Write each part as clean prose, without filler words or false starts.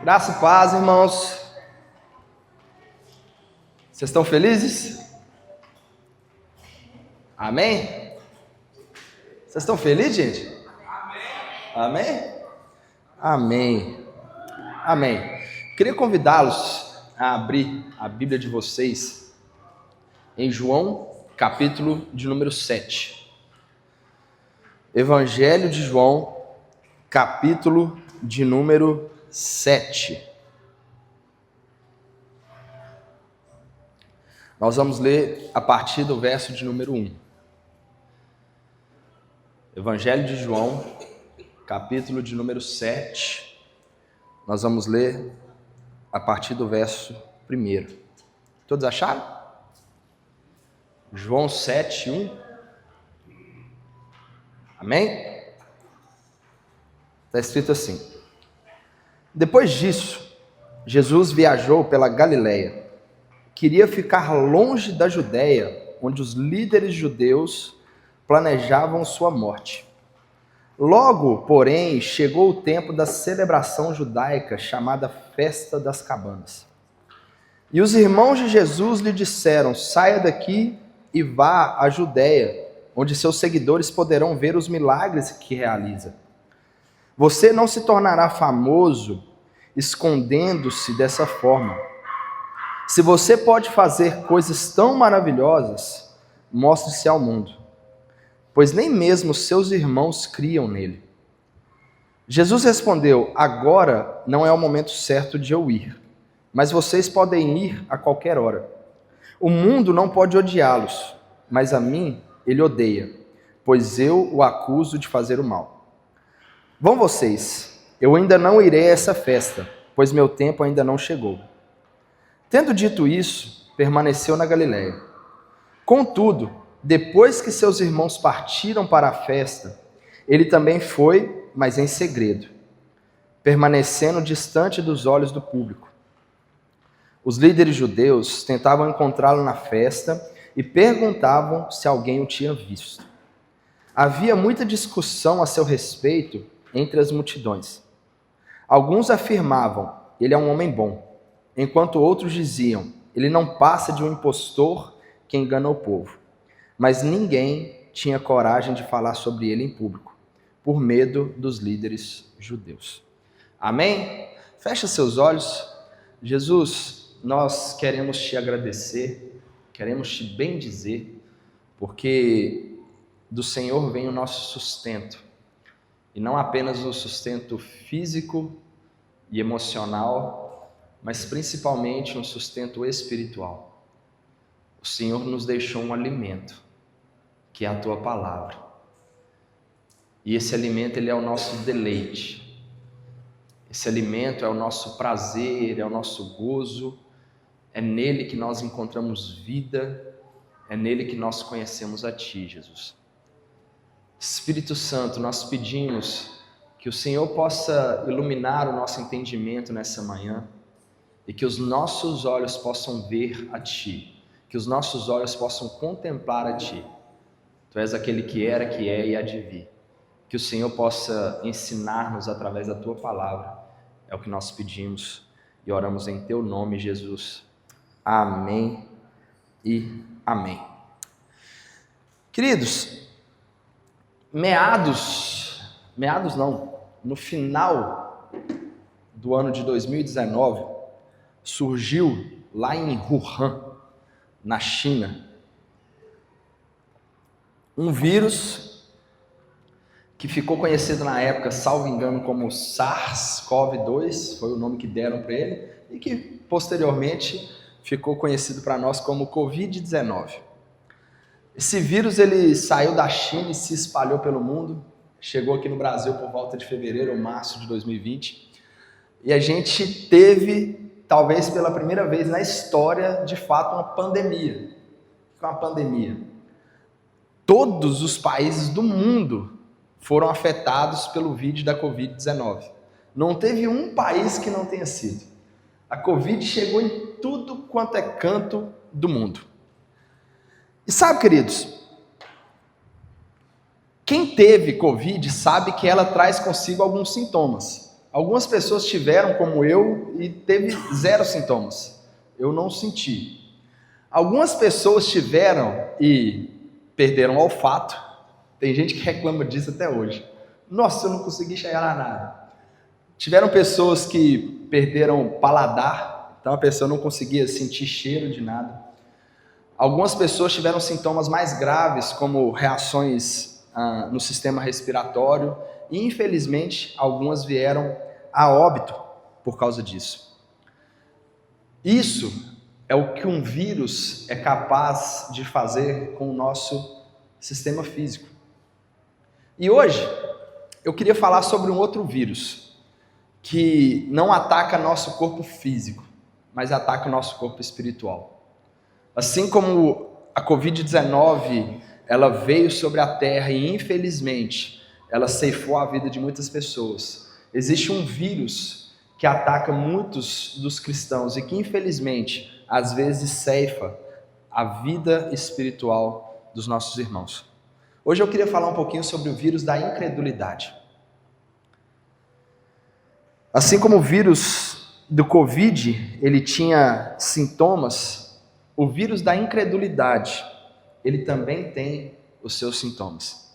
Graça e paz, irmãos. Vocês estão felizes? Amém? Vocês estão felizes, gente? Amém? Amém. Amém. Queria convidá-los a abrir a Bíblia de vocês em João, capítulo de número 7. Evangelho de João, capítulo de número 7. Nós vamos ler a partir do verso de número 1. Evangelho de João, capítulo de número 7. Nós vamos ler a partir do verso 1. Todos acharam? João 7, 1. Amém? Está escrito assim: Depois disso, Jesus viajou pela Galileia. Queria ficar longe da Judéia, onde os líderes judeus planejavam sua morte. Logo, porém, chegou o tempo da celebração judaica chamada Festa das Cabanas. E os irmãos de Jesus lhe disseram: saia daqui e vá à Judéia, onde seus seguidores poderão ver os milagres que realiza. Você não se tornará famoso escondendo-se dessa forma. Se você pode fazer coisas tão maravilhosas, mostre-se ao mundo, pois nem mesmo seus irmãos criam nele. Jesus respondeu: agora não é o momento certo de eu ir, mas vocês podem ir a qualquer hora. O mundo não pode odiá-los, mas a mim ele odeia, pois eu o acuso de fazer o mal. Vão vocês, eu ainda não irei a essa festa, pois meu tempo ainda não chegou. Tendo dito isso, permaneceu na Galileia. Contudo, depois que seus irmãos partiram para a festa, ele também foi, mas em segredo, permanecendo distante dos olhos do público. Os líderes judeus tentavam encontrá-lo na festa e perguntavam se alguém o tinha visto. Havia muita discussão a seu respeito entre as multidões. Alguns afirmavam: ele é um homem bom, enquanto outros diziam: ele não passa de um impostor que engana o povo. Mas ninguém tinha coragem de falar sobre ele em público, por medo dos líderes judeus. Amém? Fecha seus olhos. Jesus, nós queremos te agradecer, queremos te bendizer, porque do Senhor vem o nosso sustento, e não apenas o sustento físico e emocional, mas principalmente um sustento espiritual. O Senhor nos deixou um alimento, que é a Tua Palavra. E esse alimento, ele é o nosso deleite. Esse alimento é o nosso prazer, é o nosso gozo. É nele que nós encontramos vida. É nele que nós conhecemos a Ti, Jesus. Espírito Santo, nós pedimos que o Senhor possa iluminar o nosso entendimento nessa manhã e que os nossos olhos possam ver a Ti, que os nossos olhos possam contemplar a Ti. Tu és aquele que era, que é e há de vir. Que o Senhor possa ensinar-nos através da Tua Palavra. É o que nós pedimos e oramos em Teu nome, Jesus. Amém e amém. Queridos, no final do ano de 2019, surgiu lá em Wuhan, na China, um vírus que ficou conhecido na época, salvo engano, como SARS-CoV-2, foi o nome que deram para ele, e que posteriormente ficou conhecido para nós como Covid-19. Esse vírus ele saiu da China e se espalhou pelo mundo, chegou aqui no Brasil por volta de fevereiro ou março de 2020, e a gente teve, talvez pela primeira vez na história, de fato, uma pandemia. Uma pandemia. Todos os países do mundo foram afetados pelo vírus da Covid-19. Não teve um país que não tenha sido. A Covid chegou em tudo quanto é canto do mundo. E sabe, queridos, quem teve Covid sabe que ela traz consigo alguns sintomas. Algumas pessoas tiveram, como eu, e teve 0 sintomas. Eu não senti. Algumas pessoas tiveram e perderam o olfato. Tem gente que reclama disso até hoje. Nossa, eu não consegui chegar a nada. Tiveram pessoas que perderam o paladar, então a pessoa não conseguia sentir cheiro de nada. Algumas pessoas tiveram sintomas mais graves, como reações no sistema respiratório, e infelizmente algumas vieram a óbito por causa disso. Isso é o que um vírus é capaz de fazer com o nosso sistema físico. E hoje eu queria falar sobre um outro vírus que não ataca nosso corpo físico, mas ataca o nosso corpo espiritual. Assim como a Covid-19, ela veio sobre a Terra e infelizmente ela ceifou a vida de muitas pessoas. Existe um vírus que ataca muitos dos cristãos e que infelizmente às vezes ceifa a vida espiritual dos nossos irmãos. Hoje eu queria falar um pouquinho sobre o vírus da incredulidade. Assim como o vírus do Covid, ele tinha sintomas, o vírus da incredulidade, ele também tem os seus sintomas.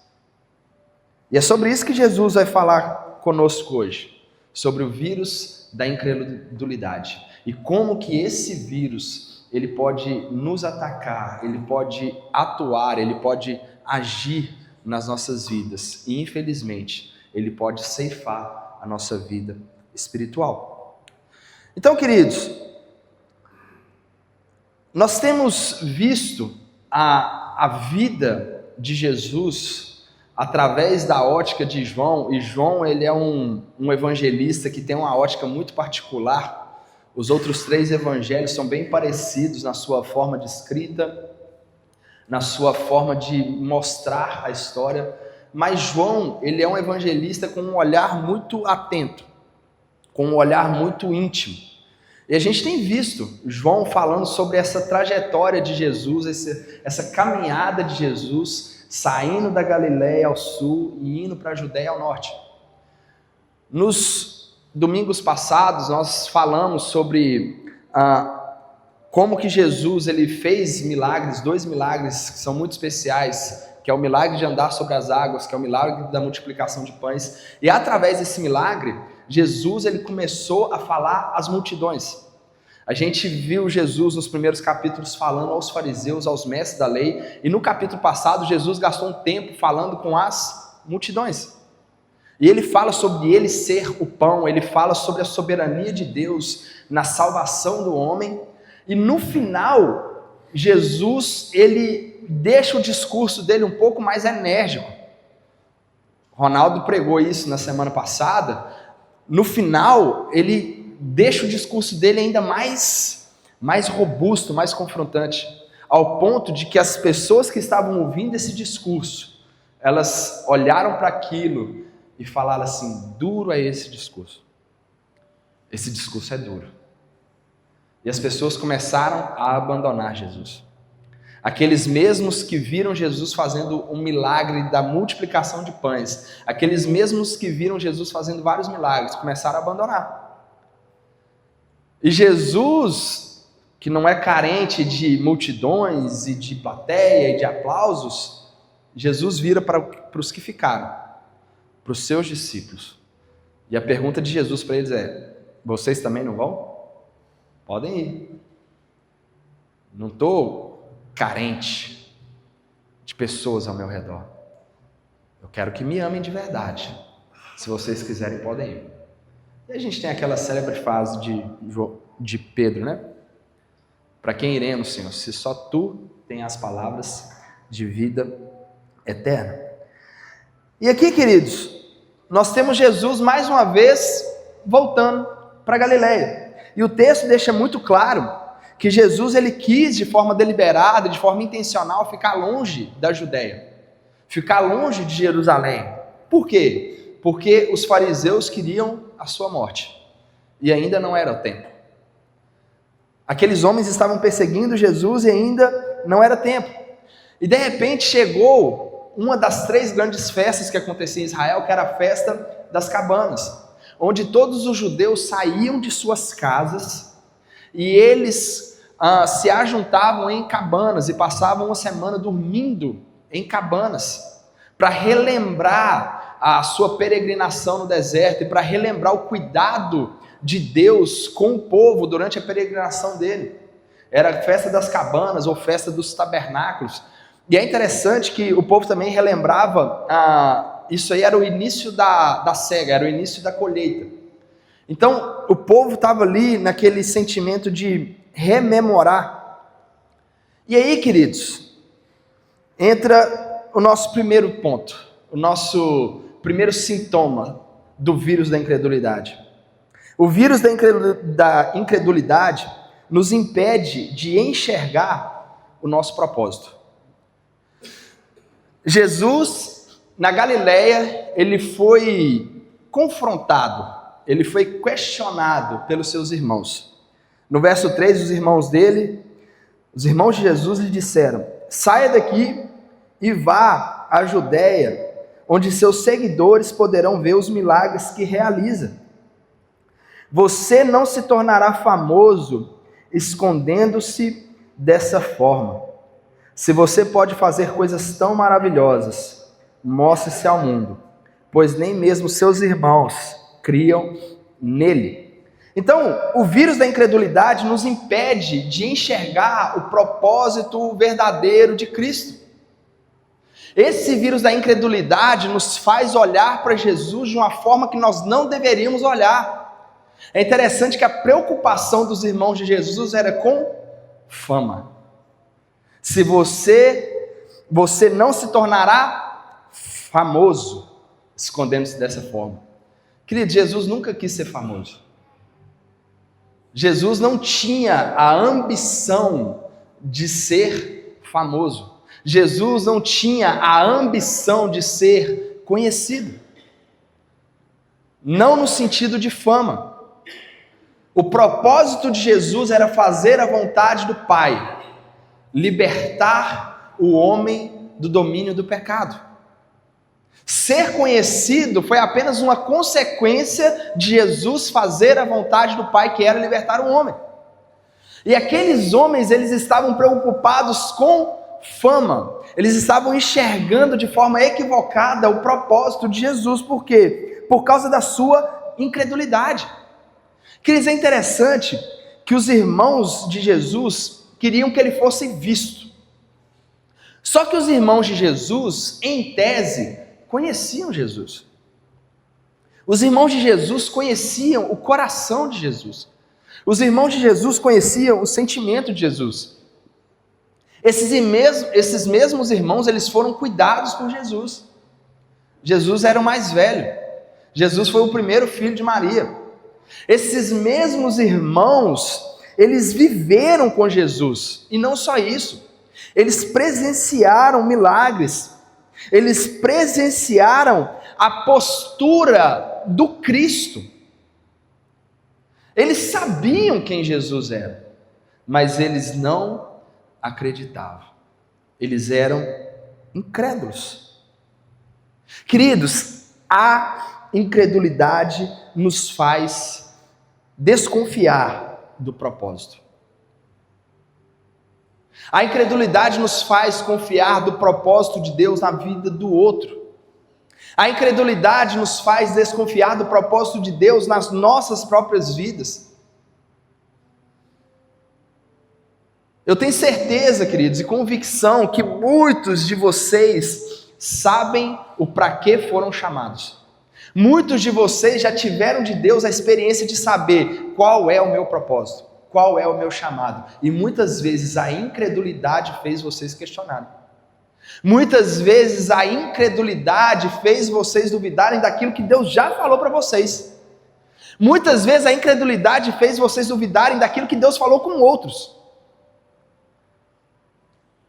E é sobre isso que Jesus vai falar conosco hoje, sobre o vírus da incredulidade e como que esse vírus, ele pode nos atacar, ele pode atuar, ele pode agir nas nossas vidas e infelizmente ele pode ceifar a nossa vida espiritual. Então, queridos, nós temos visto a vida de Jesus através da ótica de João, e João ele é um evangelista que tem uma ótica muito particular. Os outros 3 evangelhos são bem parecidos na sua forma de escrita, na sua forma de mostrar a história, mas João ele é um evangelista com um olhar muito atento, com um olhar muito íntimo. E a gente tem visto João falando sobre essa trajetória de Jesus, essa caminhada de Jesus, saindo da Galileia ao sul e indo para a Judéia ao norte. Nos domingos passados, nós falamos sobre como que Jesus ele fez milagres, 2 milagres que são muito especiais, que é o milagre de andar sobre as águas, que é o milagre da multiplicação de pães. E através desse milagre, Jesus ele começou a falar às multidões. A gente viu Jesus nos primeiros capítulos falando aos fariseus, aos mestres da lei, e no capítulo passado Jesus gastou um tempo falando com as multidões. E ele fala sobre ele ser o pão, ele fala sobre a soberania de Deus na salvação do homem, e no final, Jesus ele deixa o discurso dele um pouco mais enérgico. Ronaldo pregou isso na semana passada. No final, ele deixa o discurso dele ainda mais robusto, mais confrontante, ao ponto de que as pessoas que estavam ouvindo esse discurso, elas olharam para aquilo e falaram assim: duro é esse discurso é duro. E as pessoas começaram a abandonar Jesus. Aqueles mesmos que viram Jesus fazendo um milagre da multiplicação de pães, aqueles mesmos que viram Jesus fazendo vários milagres, começaram a abandonar. E Jesus, que não é carente de multidões e de plateia e de aplausos, Jesus vira para os que ficaram, para os seus discípulos. E a pergunta de Jesus para eles é: vocês também não vão? Podem ir. Não estou carente de pessoas ao meu redor. Eu quero que me amem de verdade. Se vocês quiserem, podem ir. E a gente tem aquela célebre frase de Pedro, né? Para quem iremos, Senhor, se só Tu tem as palavras de vida eterna. E aqui, queridos, nós temos Jesus mais uma vez voltando para Galileia. E o texto deixa muito claro que Jesus ele quis de forma deliberada, de forma intencional, ficar longe da Judéia, ficar longe de Jerusalém. Por quê? Porque os fariseus queriam a sua morte e ainda não era o tempo. Aqueles homens estavam perseguindo Jesus e ainda não era tempo. E de repente chegou uma das 3 grandes festas que acontecia em Israel, que era a festa das cabanas. onde todos os judeus saíam de suas casas e eles se ajuntavam em cabanas e passavam uma semana dormindo em cabanas para relembrar a sua peregrinação no deserto e para relembrar o cuidado de Deus com o povo durante a peregrinação dele. Era a festa das cabanas ou festa dos tabernáculos. E é interessante que o povo também relembrava, isso aí era o início da cega, era o início da colheita. Então, o povo estava ali naquele sentimento de rememorar. E aí, queridos, entra o nosso primeiro ponto, o nosso primeiro sintoma do vírus da incredulidade. O vírus da incredulidade nos impede de enxergar o nosso propósito. Jesus, na Galileia, ele foi confrontado, ele foi questionado pelos seus irmãos. No verso 3, os irmãos de Jesus lhe disseram: saia daqui e vá à Judeia, onde seus seguidores poderão ver os milagres que realiza. Você não se tornará famoso escondendo-se dessa forma. Se você pode fazer coisas tão maravilhosas, mostre-se ao mundo, pois nem mesmo seus irmãos criam nele. Então, o vírus da incredulidade nos impede de enxergar o propósito verdadeiro de Cristo. Esse vírus da incredulidade nos faz olhar para Jesus de uma forma que nós não deveríamos olhar. É interessante que a preocupação dos irmãos de Jesus era com fama. Se você não se tornará famoso escondendo-se dessa forma. Querido, Jesus nunca quis ser famoso. Jesus não tinha a ambição de ser famoso. Jesus não tinha a ambição de ser conhecido. Não no sentido de fama. O propósito de Jesus era fazer a vontade do Pai, libertar o homem do domínio do pecado. Ser conhecido foi apenas uma consequência de Jesus fazer a vontade do Pai, que era libertar o homem. E aqueles homens, eles estavam preocupados com fama. Eles estavam enxergando de forma equivocada o propósito de Jesus. Por quê? Por causa da sua incredulidade. Queridos, é interessante que os irmãos de Jesus queriam que ele fosse visto. Só que os irmãos de Jesus, em tese, conheciam Jesus. Os irmãos de Jesus conheciam o coração de Jesus. Os irmãos de Jesus conheciam o sentimento de Jesus. Esses mesmos irmãos, eles foram cuidados por Jesus. Jesus era o mais velho. Jesus foi o primeiro filho de Maria. Esses mesmos irmãos, eles viveram com Jesus. E não só isso. Eles presenciaram milagres. Eles presenciaram a postura do Cristo. Eles sabiam quem Jesus era, mas eles não acreditavam. Eles eram incrédulos. Queridos, a incredulidade nos faz desconfiar do propósito. A incredulidade nos faz confiar do propósito de Deus na vida do outro. A incredulidade nos faz desconfiar do propósito de Deus nas nossas próprias vidas. Eu tenho certeza, queridos, e convicção que muitos de vocês sabem o para que foram chamados. Muitos de vocês já tiveram de Deus a experiência de saber qual é o meu propósito, qual é o meu chamado. E muitas vezes a incredulidade fez vocês questionarem. Muitas vezes a incredulidade fez vocês duvidarem daquilo que Deus já falou para vocês. Muitas vezes a incredulidade fez vocês duvidarem daquilo que Deus falou com outros.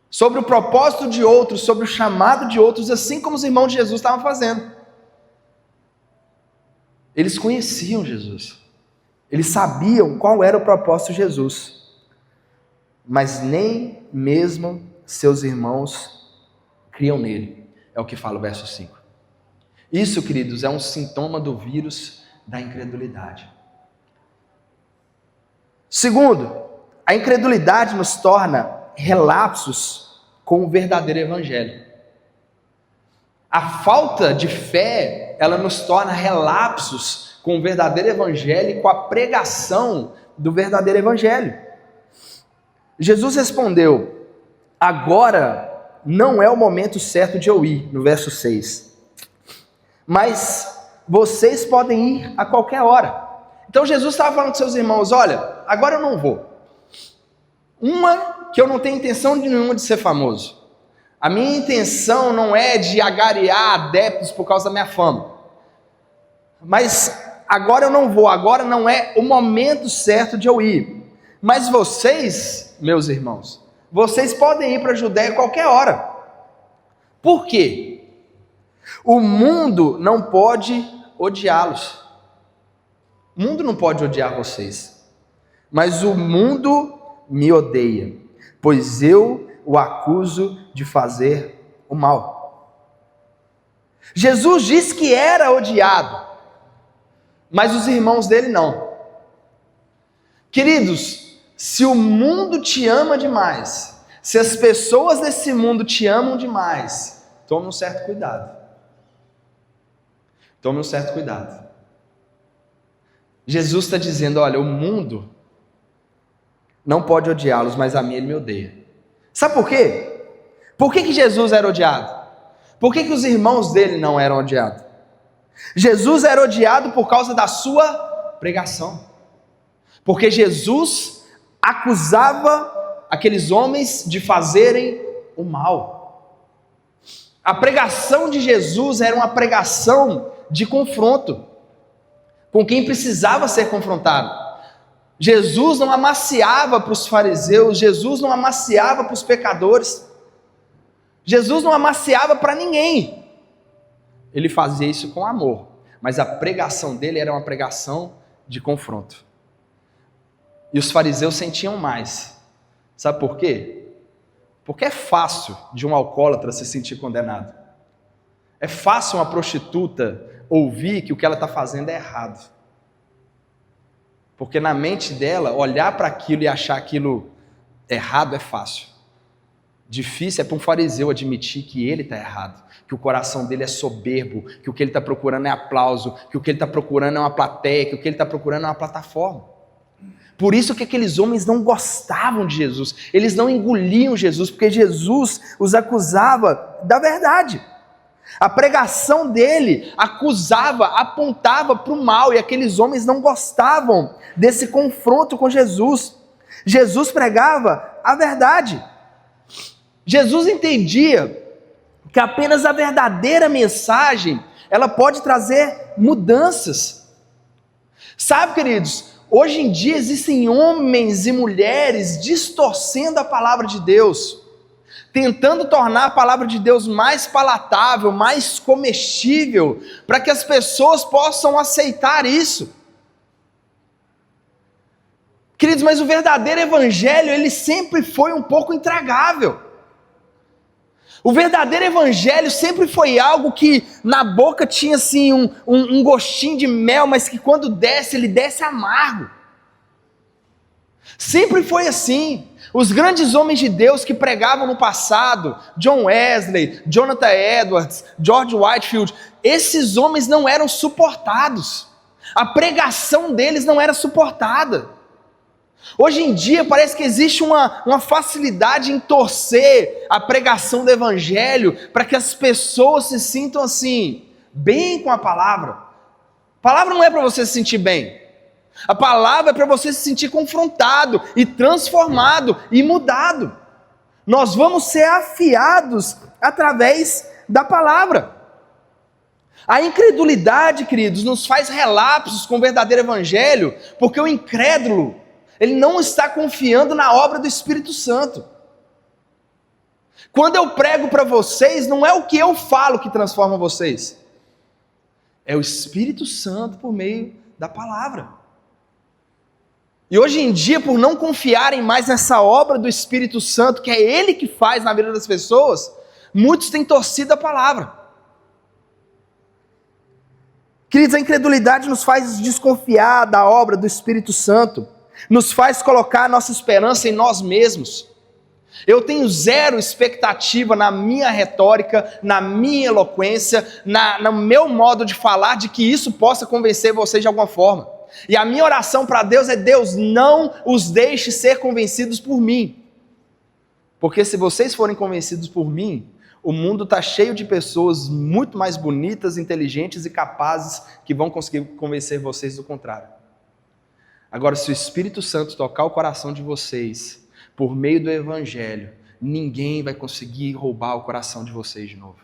Sobre o propósito de outros, sobre o chamado de outros, assim como os irmãos de Jesus estavam fazendo. Eles conheciam Jesus. Eles sabiam qual era o propósito de Jesus. Mas nem mesmo seus irmãos criam nele. É o que fala o verso 5. Isso, queridos, é um sintoma do vírus da incredulidade. Segundo, a incredulidade nos torna relapsos com o verdadeiro evangelho. A falta de fé, ela nos torna relapsos com o verdadeiro evangelho e com a pregação do verdadeiro evangelho. Jesus respondeu: agora não é o momento certo de eu ir, no verso 6. Mas vocês podem ir a qualquer hora. Então Jesus estava falando com seus irmãos: olha, agora eu não vou. Que eu não tenho intenção nenhuma de ser famoso. A minha intenção não é de agariar adeptos por causa da minha fama. Mas agora eu não vou, agora não é o momento certo de eu ir. Mas vocês, meus irmãos, vocês podem ir para a Judéia a qualquer hora. Por quê? O mundo não pode odiá-los. O mundo não pode odiar vocês. Mas o mundo me odeia, pois eu o acuso de fazer o mal. Jesus disse que era odiado, mas os irmãos dele não. Queridos, se o mundo te ama demais, se as pessoas desse mundo te amam demais, tome um certo cuidado. Tome um certo cuidado. Jesus está dizendo: olha, o mundo não pode odiá-los, mas a mim ele me odeia. Sabe por quê? Por que Jesus era odiado? Por que os irmãos dele não eram odiados? Jesus era odiado por causa da sua pregação. Porque Jesus acusava aqueles homens de fazerem o mal. A pregação de Jesus era uma pregação de confronto com quem precisava ser confrontado. Jesus não amaciava para os fariseus, Jesus não amaciava para os pecadores, Jesus não amaciava para ninguém. Ele fazia isso com amor, mas a pregação dele era uma pregação de confronto. E os fariseus sentiam mais. Sabe por quê? Porque é fácil de um alcoólatra se sentir condenado. É fácil uma prostituta ouvir que o que ela está fazendo é errado. Porque na mente dela, olhar para aquilo e achar aquilo errado é fácil. Difícil é para um fariseu admitir que ele está errado, que o coração dele é soberbo, que o que ele está procurando é aplauso, que o que ele está procurando é uma plateia, que o que ele está procurando é uma plataforma. Por isso que aqueles homens não gostavam de Jesus, eles não engoliam Jesus, porque Jesus os acusava da verdade. A pregação dele acusava, apontava para o mal, e aqueles homens não gostavam desse confronto com Jesus. Jesus pregava a verdade. Jesus entendia que apenas a verdadeira mensagem, ela pode trazer mudanças. Sabe, queridos, hoje em dia existem homens e mulheres distorcendo a palavra de Deus, tentando tornar a palavra de Deus mais palatável, mais comestível, para que as pessoas possam aceitar isso. Queridos, mas o verdadeiro evangelho, ele sempre foi um pouco intragável. O verdadeiro evangelho sempre foi algo que na boca tinha assim um gostinho de mel, mas que quando desce, ele desce amargo. Sempre foi assim. Os grandes homens de Deus que pregavam no passado, John Wesley, Jonathan Edwards, George Whitefield, esses homens não eram suportados. A pregação deles não era suportada. Hoje em dia parece que existe uma facilidade em torcer a pregação do evangelho para que as pessoas se sintam assim, bem com a palavra. A palavra não é para você se sentir bem. A palavra é para você se sentir confrontado e transformado e mudado. Nós vamos ser afiados através da palavra. A incredulidade, queridos, nos faz relapsos com o verdadeiro evangelho, porque o incrédulo, ele não está confiando na obra do Espírito Santo. Quando eu prego para vocês, não é o que eu falo que transforma vocês, é o Espírito Santo por meio da palavra. E hoje em dia, por não confiarem mais nessa obra do Espírito Santo, que é Ele que faz na vida das pessoas, muitos têm torcido a palavra. Queridos, a incredulidade nos faz desconfiar da obra do Espírito Santo, nos faz colocar a nossa esperança em nós mesmos. Eu tenho zero expectativa na minha retórica, na minha eloquência, no meu modo de falar, de que isso possa convencer vocês de alguma forma. E a minha oração para Deus é: Deus, não os deixe ser convencidos por mim. Porque se vocês forem convencidos por mim, o mundo está cheio de pessoas muito mais bonitas, inteligentes e capazes que vão conseguir convencer vocês do contrário. Agora, se o Espírito Santo tocar o coração de vocês por meio do Evangelho, ninguém vai conseguir roubar o coração de vocês de novo.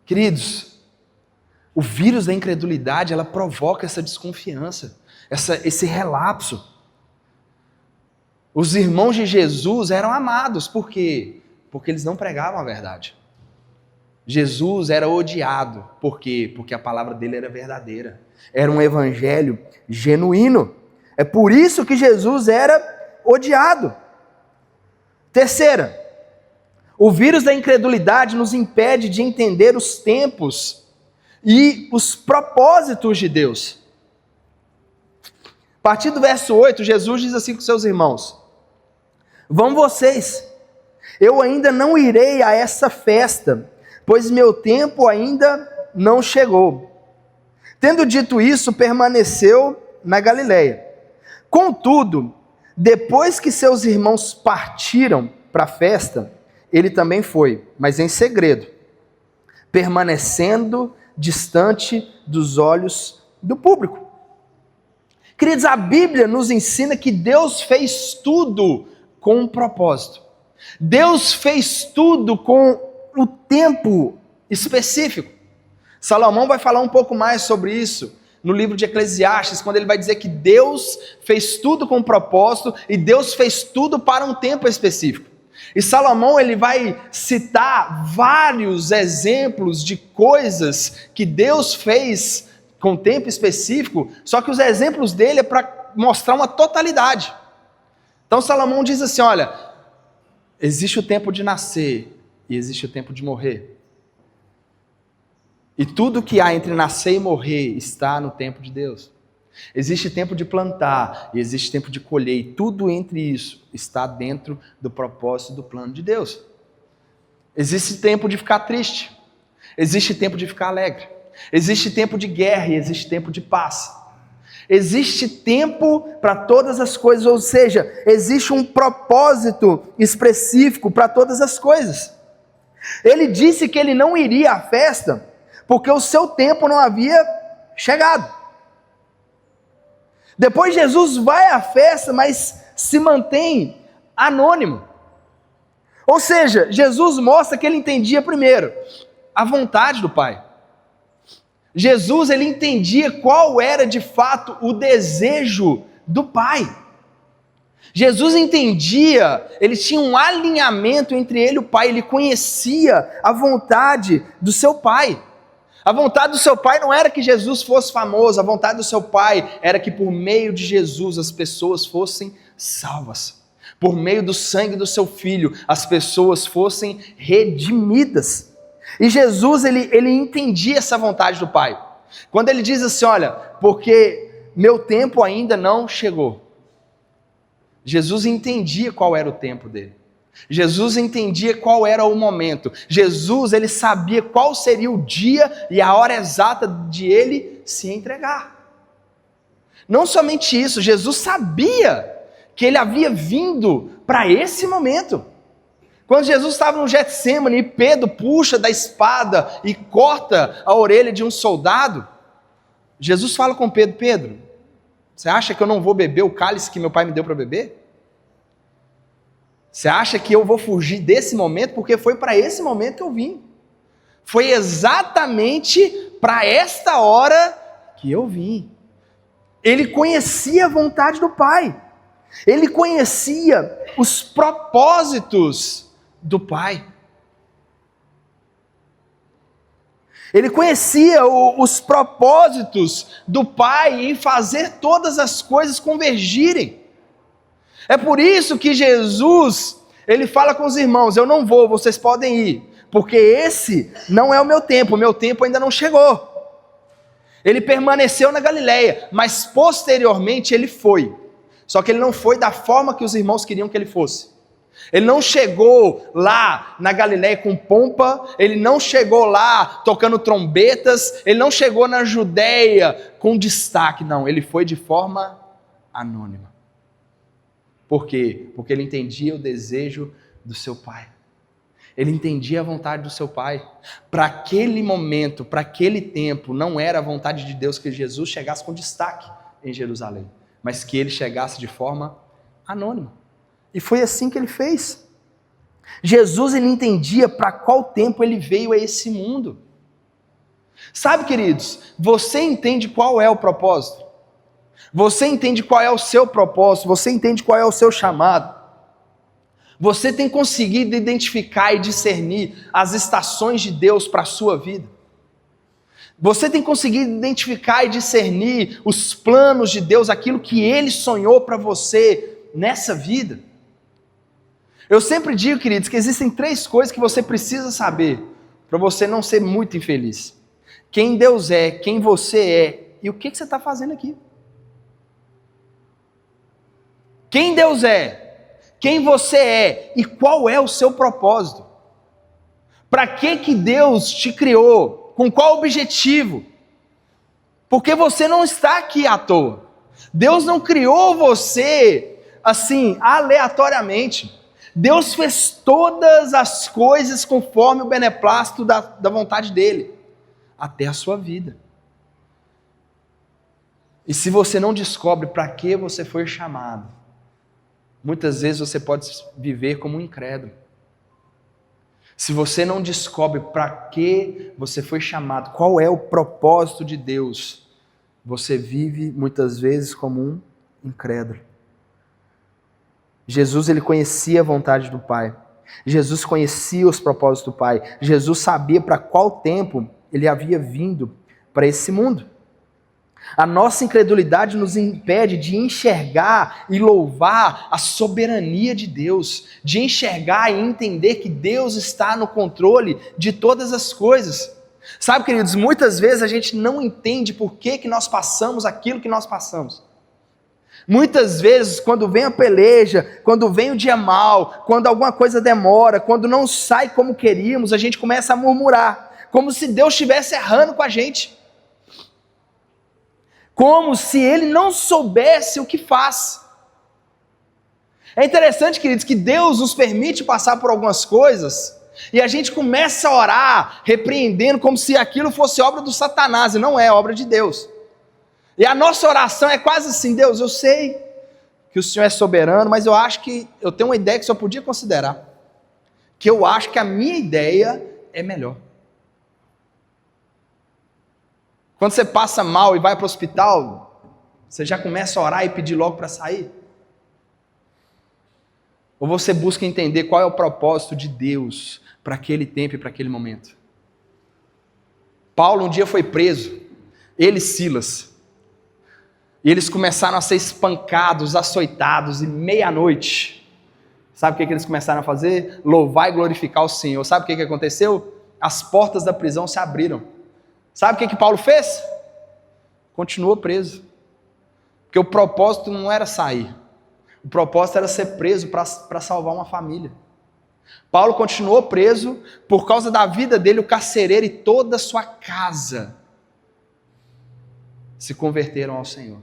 Queridos, o vírus da incredulidade, ela provoca essa desconfiança, esse relapso. Os irmãos de Jesus eram amados, por quê? Porque eles não pregavam a verdade. Jesus era odiado, por quê? Porque a palavra dele era verdadeira, era um evangelho genuíno. É por isso que Jesus era odiado. Terceira, o vírus da incredulidade nos impede de entender os tempos e os propósitos de Deus. A partir do verso 8, Jesus diz assim com seus irmãos: vão vocês, eu ainda não irei a essa festa, pois meu tempo ainda não chegou. Tendo dito isso, permaneceu na Galileia. Contudo, depois que seus irmãos partiram para a festa, ele também foi, mas em segredo, permanecendo distante dos olhos do público. Queridos, a Bíblia nos ensina que Deus fez tudo com um propósito. Deus fez tudo com o tempo específico. Salomão vai falar um pouco mais sobre isso no livro de Eclesiastes, quando ele vai dizer que Deus fez tudo com um propósito e Deus fez tudo para um tempo específico. E Salomão, ele vai citar vários exemplos de coisas que Deus fez com tempo específico, só que os exemplos dele é para mostrar uma totalidade. Então Salomão diz assim: olha, existe o tempo de nascer e existe o tempo de morrer. E tudo que há entre nascer e morrer está no tempo de Deus. Existe tempo de plantar e existe tempo de colher, e tudo entre isso está dentro do propósito do plano de Deus. Existe tempo de ficar triste, existe tempo de ficar alegre, existe tempo de guerra e existe tempo de paz. Existe tempo para todas as coisas, ou seja, existe um propósito específico para todas as coisas. Ele disse que ele não iria à festa porque o seu tempo não havia chegado. Depois Jesus vai à festa, mas se mantém anônimo. Ou seja, Jesus mostra que ele entendia primeiro a vontade do Pai. Jesus, ele entendia qual era de fato o desejo do Pai. Jesus entendia, ele tinha um alinhamento entre ele e o Pai, ele conhecia a vontade do seu Pai. A vontade do seu Pai não era que Jesus fosse famoso, a vontade do seu Pai era que por meio de Jesus as pessoas fossem salvas. Por meio do sangue do seu Filho, as pessoas fossem redimidas. E Jesus, ele entendia essa vontade do Pai. Quando ele diz assim: olha, porque meu tempo ainda não chegou. Jesus entendia qual era o tempo dele. Jesus entendia qual era o momento. Jesus, ele sabia qual seria o dia e a hora exata de ele se entregar. Não somente isso, Jesus sabia que ele havia vindo para esse momento. Quando Jesus estava no Getsêmani e Pedro puxa da espada e corta a orelha de um soldado, Jesus fala com Pedro: Pedro, você acha que eu não vou beber o cálice que meu pai me deu para beber? Você acha que eu vou fugir desse momento? Porque foi para esse momento que eu vim. Foi exatamente para esta hora que eu vim. Ele conhecia a vontade do Pai. Ele conhecia os propósitos do Pai. Ele conhecia os propósitos do Pai em fazer todas as coisas convergirem. É por isso que Jesus, ele fala com os irmãos: eu não vou, vocês podem ir, porque esse não é o meu tempo ainda não chegou. Ele permaneceu na Galileia, mas posteriormente ele foi. Só que ele não foi da forma que os irmãos queriam que ele fosse. Ele não chegou lá na Galileia com pompa, ele não chegou lá tocando trombetas, ele não chegou na Judéia com destaque, não. Ele foi de forma anônima. Por quê? Porque ele entendia o desejo do seu pai. Ele entendia a vontade do seu pai. Para aquele momento, para aquele tempo, não era a vontade de Deus que Jesus chegasse com destaque em Jerusalém, mas que ele chegasse de forma anônima. E foi assim que ele fez. Jesus, ele entendia para qual tempo ele veio a esse mundo. Sabe, queridos, você entende qual é o propósito? Você entende qual é o seu propósito? Você entende qual é o seu chamado? Você tem conseguido identificar e discernir as estações de Deus para a sua vida? Você tem conseguido identificar e discernir os planos de Deus, aquilo que Ele sonhou para você nessa vida? Eu sempre digo, queridos, que existem 3 coisas que você precisa saber para você não ser muito infeliz. Quem Deus é, quem você é e o que você está fazendo aqui. Quem Deus é, quem você é e qual é o seu propósito. Para que Deus te criou? Com qual objetivo? Porque você não está aqui à toa. Deus não criou você assim, aleatoriamente. Deus fez todas as coisas conforme o beneplácito da vontade dele, até a sua vida. E se você não descobre para que você foi chamado, muitas vezes você pode viver como um incrédulo. Se você não descobre para que você foi chamado, qual é o propósito de Deus, você vive muitas vezes como um incrédulo. Jesus, ele conhecia a vontade do Pai. Jesus conhecia os propósitos do Pai. Jesus sabia para qual tempo ele havia vindo para esse mundo. A nossa incredulidade nos impede de enxergar e louvar a soberania de Deus, de enxergar e entender que Deus está no controle de todas as coisas. Sabe, queridos, muitas vezes a gente não entende por que nós passamos aquilo que nós passamos. Muitas vezes, quando vem a peleja, quando vem o dia mal, quando alguma coisa demora, quando não sai como queríamos, a gente começa a murmurar, como se Deus estivesse errando com a gente. Como se Ele não soubesse o que faz. É interessante, queridos, que Deus nos permite passar por algumas coisas, e a gente começa a orar, repreendendo, como se aquilo fosse obra do Satanás, e não é obra de Deus. E a nossa oração é quase assim: Deus, eu sei que o Senhor é soberano, mas eu acho que eu tenho uma ideia que o Senhor podia considerar, que eu acho que a minha ideia é melhor. Quando você passa mal e vai para o hospital, você já começa a orar e pedir logo para sair? Ou você busca entender qual é o propósito de Deus para aquele tempo e para aquele momento? Paulo um dia foi preso, ele e Silas. E eles começaram a ser espancados, açoitados, e meia-noite, sabe o que eles começaram a fazer? Louvar e glorificar o Senhor. Sabe o que aconteceu? As portas da prisão se abriram. Sabe o que Paulo fez? Continuou preso. Porque o propósito não era sair. O propósito era ser preso para salvar uma família. Paulo continuou preso por causa da vida dele, o carcereiro e toda a sua casa se converteram ao Senhor.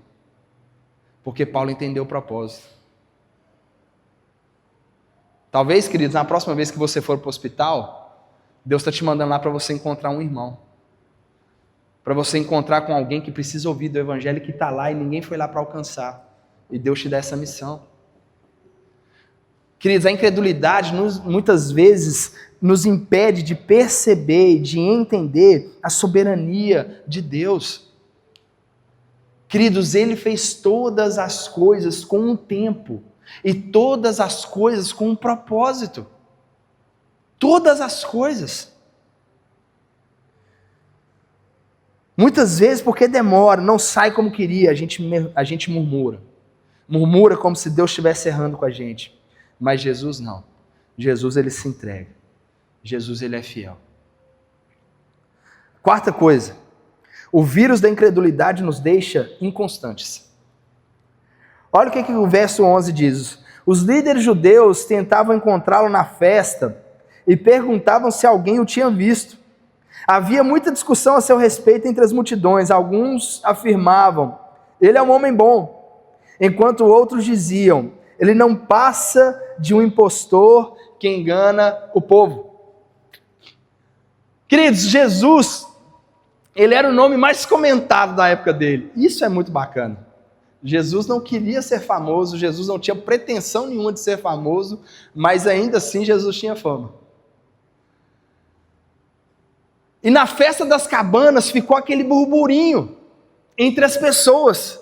Porque Paulo entendeu o propósito. Talvez, queridos, na próxima vez que você for para o hospital, Deus está te mandando lá para você encontrar um irmão. Para você encontrar com alguém que precisa ouvir do Evangelho, que está lá e ninguém foi lá para alcançar. E Deus te dá essa missão. Queridos, a incredulidade muitas vezes nos impede de perceber, de entender a soberania de Deus. Queridos, Ele fez todas as coisas com um tempo, e todas as coisas com um propósito. Todas as coisas. Muitas vezes, porque demora, não sai como queria, a gente murmura. Murmura como se Deus estivesse errando com a gente. Mas Jesus não. Jesus, Ele se entrega. Jesus, ele é fiel. Quarta coisa, o vírus da incredulidade nos deixa inconstantes. Olha o que o verso 11 diz. Os líderes judeus tentavam encontrá-lo na festa e perguntavam se alguém o tinha visto. Havia muita discussão a seu respeito entre as multidões. Alguns afirmavam, ele é um homem bom, enquanto outros diziam, ele não passa de um impostor que engana o povo. Queridos, Jesus, ele era o nome mais comentado da época dele. Isso é muito bacana. Jesus não queria ser famoso, Jesus não tinha pretensão nenhuma de ser famoso, mas ainda assim Jesus tinha fama. E na festa das cabanas ficou aquele burburinho entre as pessoas.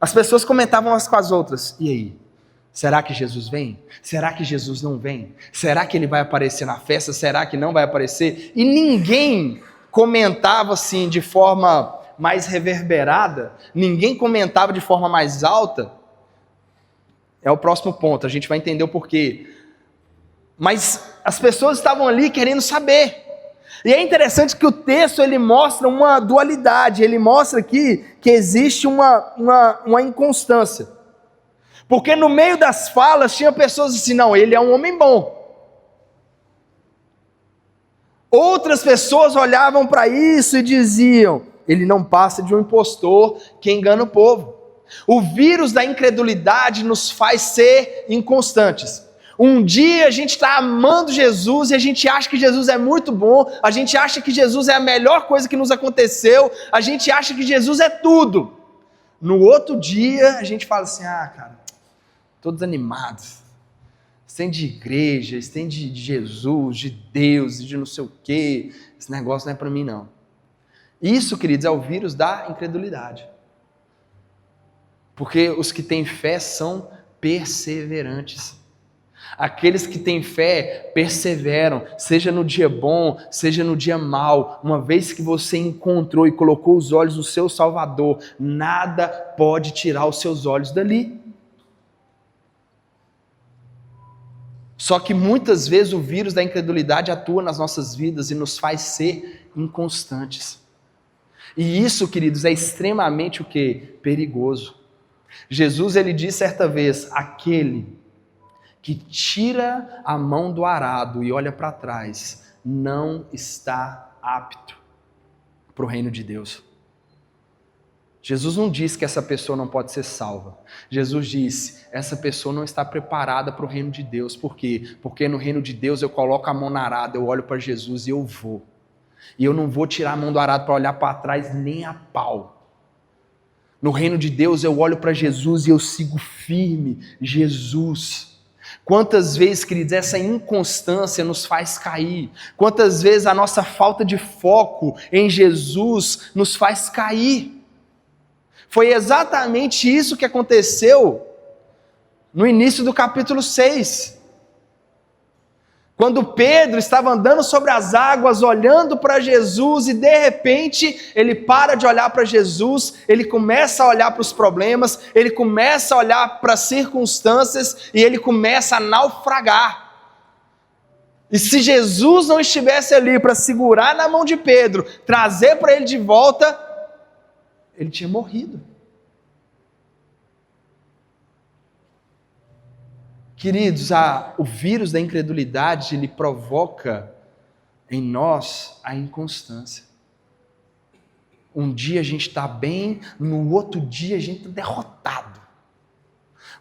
As pessoas comentavam umas com as outras. E aí? Será que Jesus vem? Será que Jesus não vem? Será que ele vai aparecer na festa? Será que não vai aparecer? E ninguém comentava assim de forma mais reverberada, ninguém comentava de forma mais alta. É o próximo ponto, a gente vai entender o porquê. Mas as pessoas estavam ali querendo saber. E é interessante que o texto ele mostra uma dualidade, ele mostra aqui que existe uma inconstância. Porque no meio das falas tinha pessoas assim, não, ele é um homem bom. Outras pessoas olhavam para isso e diziam, ele não passa de um impostor que engana o povo. O vírus da incredulidade nos faz ser inconstantes. Um dia a gente está amando Jesus e a gente acha que Jesus é muito bom, a gente acha que Jesus é a melhor coisa que nos aconteceu, a gente acha que Jesus é tudo. No outro dia a gente fala assim, cara, estou desanimado. Isso tem de igreja, isso tem de Jesus, de Deus, de não sei o quê, esse negócio não é para mim não. Isso, queridos, é o vírus da incredulidade. Porque os que têm fé são perseverantes. Aqueles que têm fé perseveram, seja no dia bom, seja no dia mau. Uma vez que você encontrou e colocou os olhos no seu Salvador, nada pode tirar os seus olhos dali. Só que muitas vezes o vírus da incredulidade atua nas nossas vidas e nos faz ser inconstantes. E isso, queridos, é extremamente o quê? Perigoso. Jesus, ele disse certa vez, aquele que tira a mão do arado e olha para trás, não está apto para o reino de Deus. Jesus não disse que essa pessoa não pode ser salva. Jesus disse, essa pessoa não está preparada para o reino de Deus. Por quê? Porque no reino de Deus eu coloco a mão na arada, eu olho para Jesus e eu vou. E eu não vou tirar a mão do arado para olhar para trás nem a pau. No reino de Deus eu olho para Jesus e eu sigo firme, Jesus. Quantas vezes, queridos, essa inconstância nos faz cair? Quantas vezes a nossa falta de foco em Jesus nos faz cair? Foi exatamente isso que aconteceu no início do capítulo 6. Quando Pedro estava andando sobre as águas, olhando para Jesus, e de repente ele para de olhar para Jesus, ele começa a olhar para os problemas, ele começa a olhar para as circunstâncias, e ele começa a naufragar. E se Jesus não estivesse ali para segurar na mão de Pedro, trazer para ele de volta, ele tinha morrido. Queridos, o vírus da incredulidade, ele provoca em nós a inconstância. Um dia a gente está bem, no outro dia a gente está derrotado.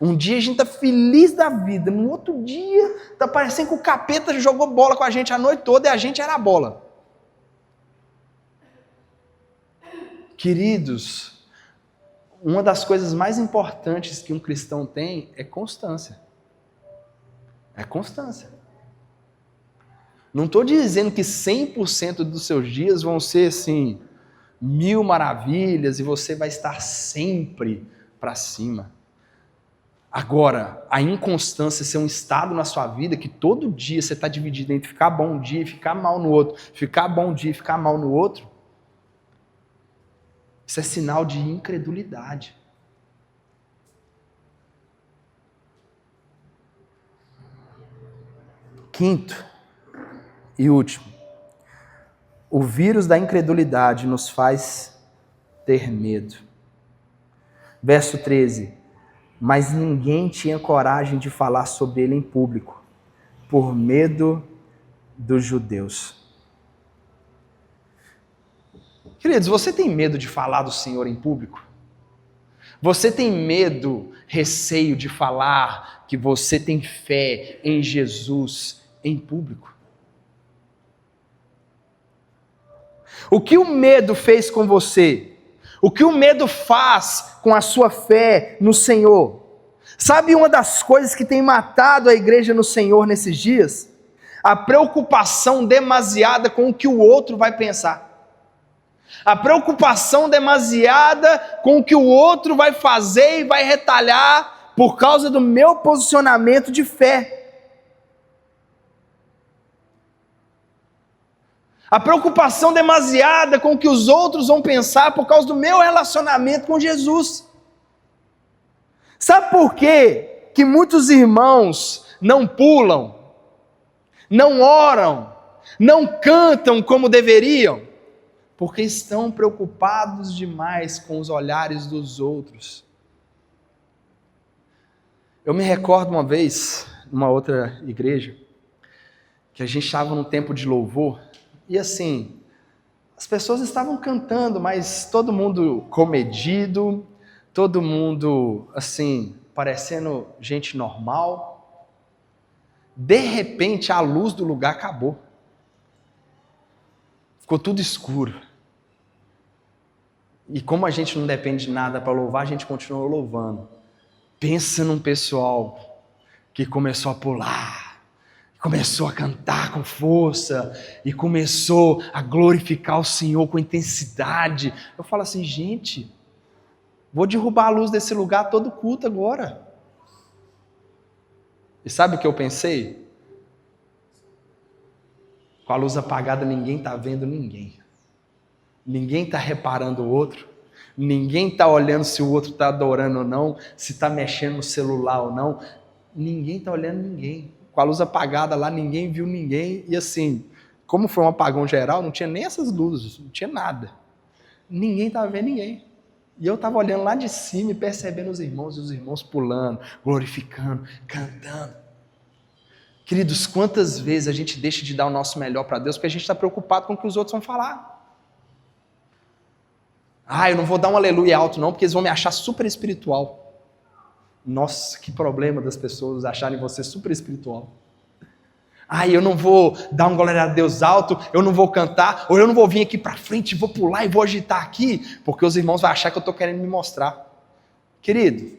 Um dia a gente está feliz da vida, no outro dia está parecendo que o capeta jogou bola com a gente a noite toda e a gente era a bola. Queridos, uma das coisas mais importantes que um cristão tem é constância. É constância. Não estou dizendo que 100% dos seus dias vão ser assim, 1000 maravilhas e você vai estar sempre para cima. Agora, a inconstância ser um estado na sua vida que todo dia você está dividido entre ficar bom um dia e ficar mal no outro, ficar bom um dia e ficar mal no outro, isso é sinal de incredulidade. Quinto, E último, o vírus da incredulidade nos faz ter medo. Verso 13. Mas ninguém tinha coragem de falar sobre ele em público, por medo dos judeus. Queridos, você tem medo de falar do Senhor em público? Você tem medo, receio de falar que você tem fé em Jesus em público? O que o medo fez com você? O que o medo faz com a sua fé no Senhor? Sabe uma das coisas que tem matado a igreja no Senhor nesses dias? A preocupação demasiada com o que o outro vai pensar. A preocupação demasiada com o que o outro vai fazer e vai retalhar por causa do meu posicionamento de fé. A preocupação demasiada com o que os outros vão pensar por causa do meu relacionamento com Jesus. Sabe por quê que muitos irmãos não pulam, não oram, não cantam como deveriam? Porque estão preocupados demais com os olhares dos outros. Eu me recordo uma vez, numa outra igreja, que a gente estava num tempo de louvor, e assim, as pessoas estavam cantando, mas todo mundo comedido, todo mundo, assim, parecendo gente normal. De repente, a luz do lugar acabou. Ficou tudo escuro. E como a gente não depende de nada para louvar, a gente continuou louvando. Pensa num pessoal que começou a pular, começou a cantar com força e começou a glorificar o Senhor com intensidade. Eu falo assim, gente, vou derrubar a luz desse lugar todo culto agora. E sabe o que eu pensei? Com a luz apagada ninguém está vendo ninguém. Ninguém está reparando o outro. Ninguém está olhando se o outro está adorando ou não, se está mexendo no celular ou não. Ninguém está olhando ninguém. Com a luz apagada lá, ninguém viu ninguém. E assim, como foi um apagão geral, não tinha nem essas luzes, não tinha nada. Ninguém estava vendo ninguém. E eu estava olhando lá de cima e percebendo os irmãos, e os irmãos pulando, glorificando, cantando. Queridos, quantas vezes a gente deixa de dar o nosso melhor para Deus porque a gente está preocupado com o que os outros vão falar. Eu não vou dar um aleluia alto não, porque eles vão me achar super espiritual. Nossa, que problema das pessoas acharem você super espiritual. Eu não vou dar um glória a Deus alto, eu não vou cantar, ou eu não vou vir aqui para frente, vou pular e vou agitar aqui, porque os irmãos vão achar que eu estou querendo me mostrar. Querido,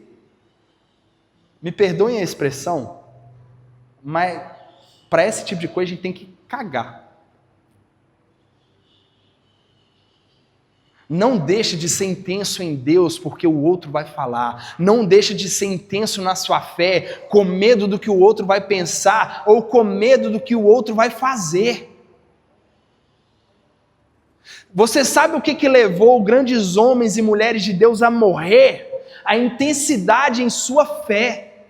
me perdoem a expressão, mas para esse tipo de coisa a gente tem que cagar. Não deixe de ser intenso em Deus porque o outro vai falar. Não deixe de ser intenso na sua fé com medo do que o outro vai pensar ou com medo do que o outro vai fazer. Você sabe o que levou grandes homens e mulheres de Deus a morrer? A intensidade em sua fé.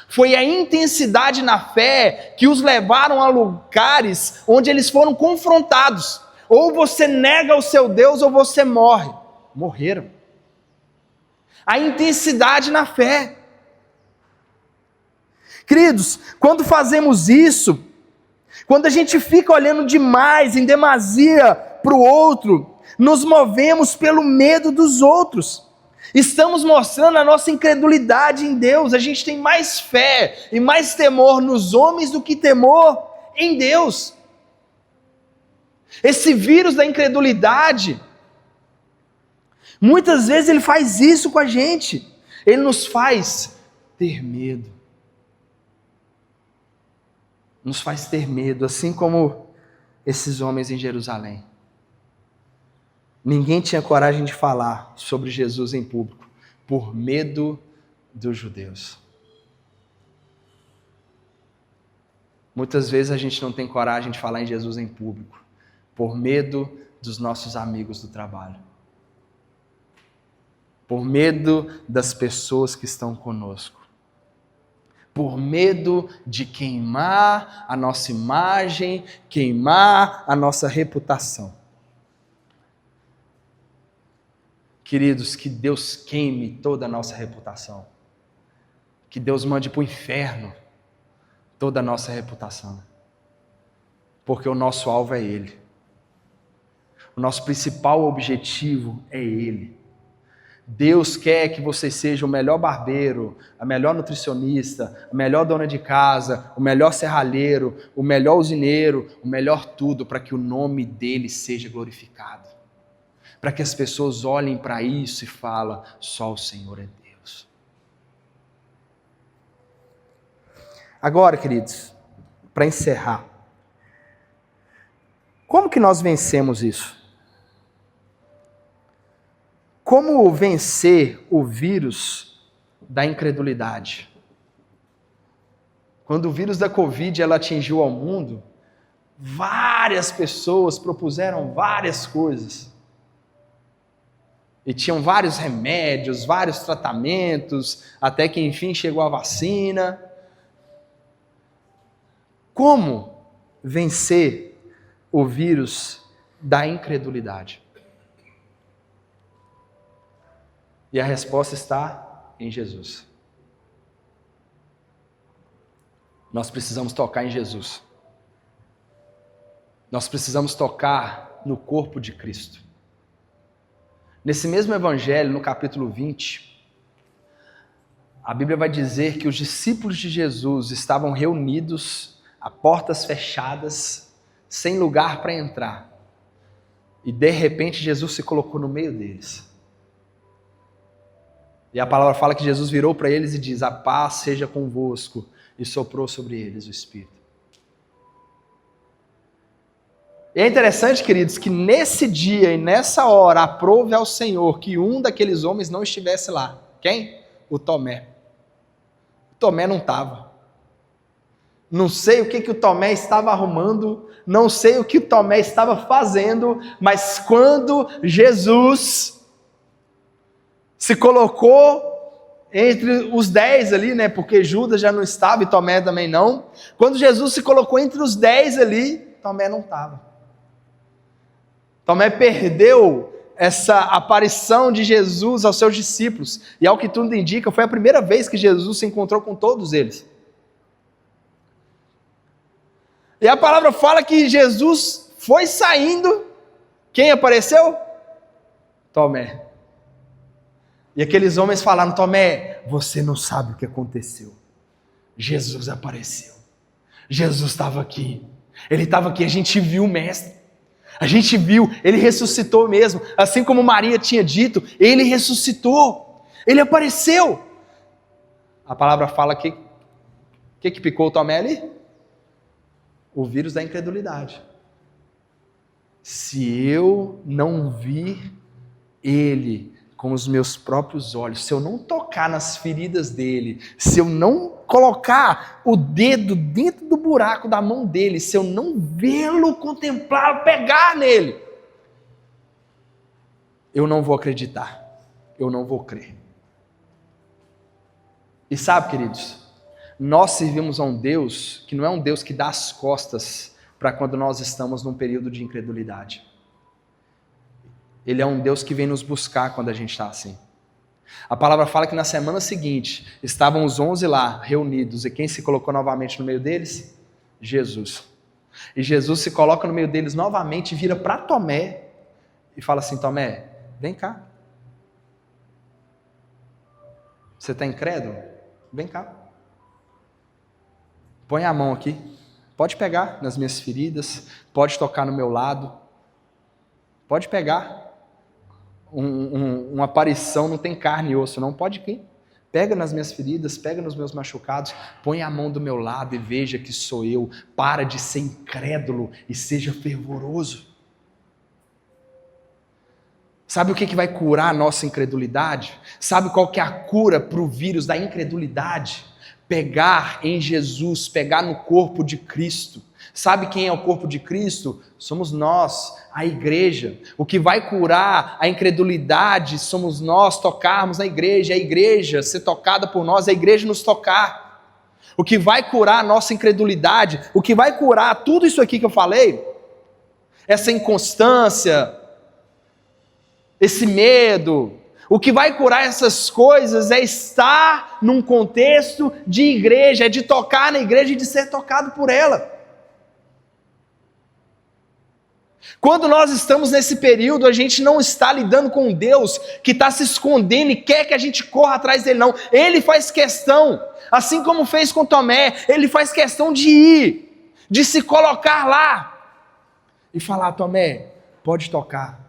Foi a intensidade na fé que os levaram a lugares onde eles foram confrontados. Ou você nega o seu Deus ou você morre. Morreram. A intensidade na fé. Queridos, quando fazemos isso, quando a gente fica olhando demais, em demasia para o outro, nos movemos pelo medo dos outros. Estamos mostrando a nossa incredulidade em Deus. A gente tem mais fé e mais temor nos homens do que temor em Deus. Esse vírus da incredulidade, muitas vezes ele faz isso com a gente. Ele nos faz ter medo. Nos faz ter medo, assim como esses homens em Jerusalém. Ninguém tinha coragem de falar sobre Jesus em público, por medo dos judeus. Muitas vezes a gente não tem coragem de falar em Jesus em público, por medo dos nossos amigos do trabalho. Por medo das pessoas que estão conosco. por medo de queimar a nossa imagem, queimar a nossa reputação. Queridos, que Deus queime toda a nossa reputação. Que Deus mande para o inferno toda a nossa reputação. Porque o nosso alvo é Ele. O nosso principal objetivo é Ele. Deus quer que você seja o melhor barbeiro, a melhor nutricionista, a melhor dona de casa, o melhor serralheiro, o melhor usineiro, o melhor tudo, para que o nome dele seja glorificado. Para que as pessoas olhem para isso e falem, só o Senhor é Deus. Agora, queridos, para encerrar, como que nós vencemos isso? Como vencer o vírus da incredulidade? Quando o vírus da Covid ela atingiu ao mundo, várias pessoas propuseram várias coisas. E tinham vários remédios, vários tratamentos, até que enfim chegou a vacina. Como vencer o vírus da incredulidade? E a resposta está em Jesus. Nós precisamos tocar em Jesus. Nós precisamos tocar no corpo de Cristo. Nesse mesmo evangelho, no capítulo 20, a Bíblia vai dizer que os discípulos de Jesus estavam reunidos a portas fechadas, sem lugar para entrar. E de repente Jesus se colocou no meio deles. E a palavra fala que Jesus virou para eles e diz, a paz seja convosco, e soprou sobre eles o Espírito. E é interessante, queridos, que nesse dia e nessa hora aprove ao Senhor que um daqueles homens não estivesse lá. Quem? O Tomé. O Tomé não estava. Não sei o que o Tomé estava arrumando, não sei o que o Tomé estava fazendo, mas quando Jesus se colocou entre os 10 ali, né? Porque Judas já não estava e Tomé também não. Quando Jesus se colocou entre os 10 ali, Tomé não estava. Tomé perdeu essa aparição de Jesus aos seus discípulos. E ao que tudo indica, foi a primeira vez que Jesus se encontrou com todos eles. E a palavra fala que Jesus foi saindo. Quem apareceu? Tomé. E aqueles homens falaram, Tomé, você não sabe o que aconteceu. Jesus apareceu. Jesus estava aqui. Ele estava aqui, a gente viu o mestre. A gente viu, ele ressuscitou mesmo. Assim como Maria tinha dito, ele ressuscitou. Ele apareceu. A palavra fala que picou o Tomé ali? O vírus da incredulidade. Se eu não vir ele com os meus próprios olhos, se eu não tocar nas feridas dele, se eu não colocar o dedo dentro do buraco da mão dele, se eu não vê-lo, contemplá-lo, pegar nele, eu não vou acreditar, eu não vou crer. E sabe, queridos, nós servimos a um Deus que não é um Deus que dá as costas para quando nós estamos num período de incredulidade. Ele é um Deus que vem nos buscar quando a gente está assim. A palavra fala que na semana seguinte, estavam os 11 lá, reunidos, e quem se colocou novamente no meio deles? Jesus. E Jesus se coloca no meio deles novamente, vira para Tomé, e fala assim, Tomé, vem cá. Você está incrédulo? Vem cá. Põe a mão aqui. Pode pegar nas minhas feridas, pode tocar no meu lado, pode pegar. Uma aparição não tem carne e osso, não pode ir. Pega nas minhas feridas, pega nos meus machucados, põe a mão do meu lado e veja que sou eu. Para de ser incrédulo e seja fervoroso. Sabe o que vai curar a nossa incredulidade? Sabe qual que é a cura para o vírus da incredulidade? Pegar em Jesus, pegar no corpo de Cristo. Sabe quem é o corpo de Cristo? Somos nós, a igreja. O que vai curar a incredulidade somos nós tocarmos na igreja, a igreja ser tocada por nós, a igreja nos tocar. o que vai curar a nossa incredulidade, o que vai curar tudo isso aqui que eu falei, essa inconstância, esse medo, o que vai curar essas coisas é estar num contexto de igreja, é de tocar na igreja e de ser tocado por ela. Quando nós estamos nesse período, a gente não está lidando com Deus que está se escondendo e quer que a gente corra atrás dele, não. Ele faz questão, assim como fez com Tomé, ele faz questão de ir, de se colocar lá e falar: Tomé, pode tocar,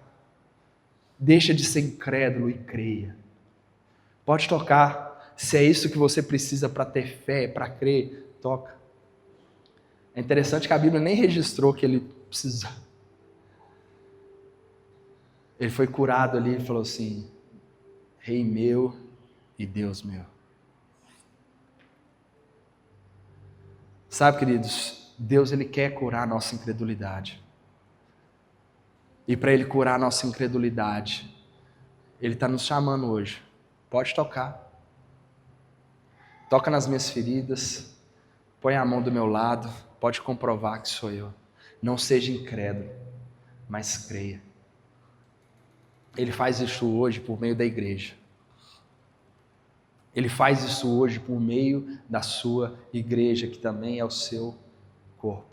deixa de ser incrédulo e creia. Pode tocar, se é isso que você precisa para ter fé, para crer, toca. É interessante que a Bíblia nem registrou que ele precisava. Ele foi curado ali e falou assim: Rei meu e Deus meu. Sabe, queridos, Deus ele quer curar a nossa incredulidade. E para ele curar a nossa incredulidade, ele está nos chamando hoje. Pode tocar. Toca nas minhas feridas. Põe a mão do meu lado. Pode comprovar que sou eu. Não seja incrédulo, mas creia. Ele faz isso hoje por meio da igreja. Ele faz isso hoje por meio da sua igreja, que também é o seu corpo.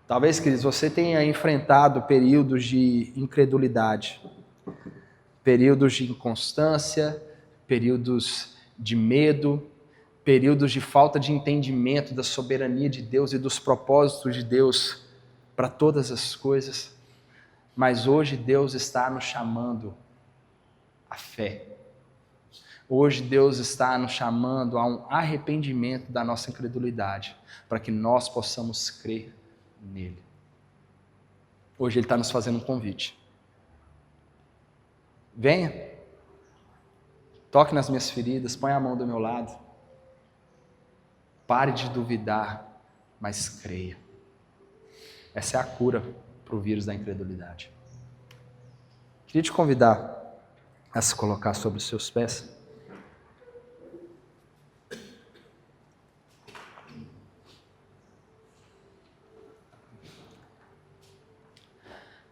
Talvez, queridos, você tenha enfrentado períodos de incredulidade, períodos de inconstância, períodos de medo, períodos de falta de entendimento da soberania de Deus e dos propósitos de Deus para todas as coisas. Mas hoje Deus está nos chamando à fé. Hoje Deus está nos chamando a um arrependimento da nossa incredulidade, para que nós possamos crer nele. Hoje Ele está nos fazendo um convite. Venha, toque nas minhas feridas, põe a mão do meu lado. Pare de duvidar, mas creia. Essa é a cura para o vírus da incredulidade. Queria te convidar a se colocar sobre os seus pés.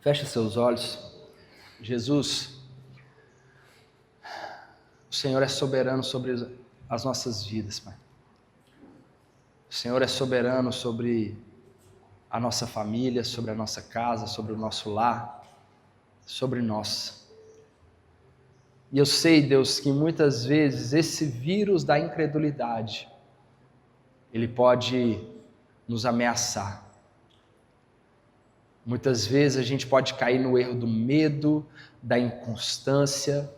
Feche seus olhos. Jesus, o Senhor é soberano sobre as nossas vidas, Pai. O Senhor é soberano sobre a nossa família, sobre a nossa casa, sobre o nosso lar, sobre nós. E eu sei, Deus, que muitas vezes esse vírus da incredulidade, ele pode nos ameaçar. Muitas vezes a gente pode cair no erro do medo, da inconstância,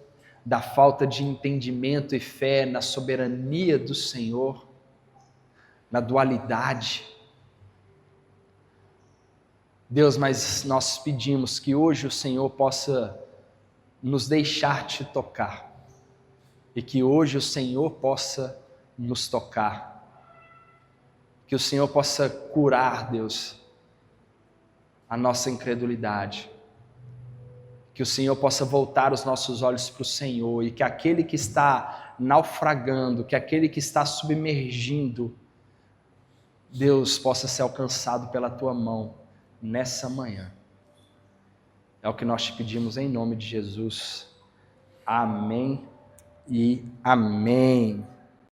da falta de entendimento e fé na soberania do Senhor, na dualidade. Deus, mas nós pedimos que hoje o Senhor possa nos deixar te tocar e que hoje o Senhor possa nos tocar, que o Senhor possa curar, Deus, a nossa incredulidade, que o Senhor possa voltar os nossos olhos para o Senhor e que aquele que está naufragando, que aquele que está submergindo, Deus, possa ser alcançado pela tua mão nessa manhã. É o que nós te pedimos em nome de Jesus. Amém e amém.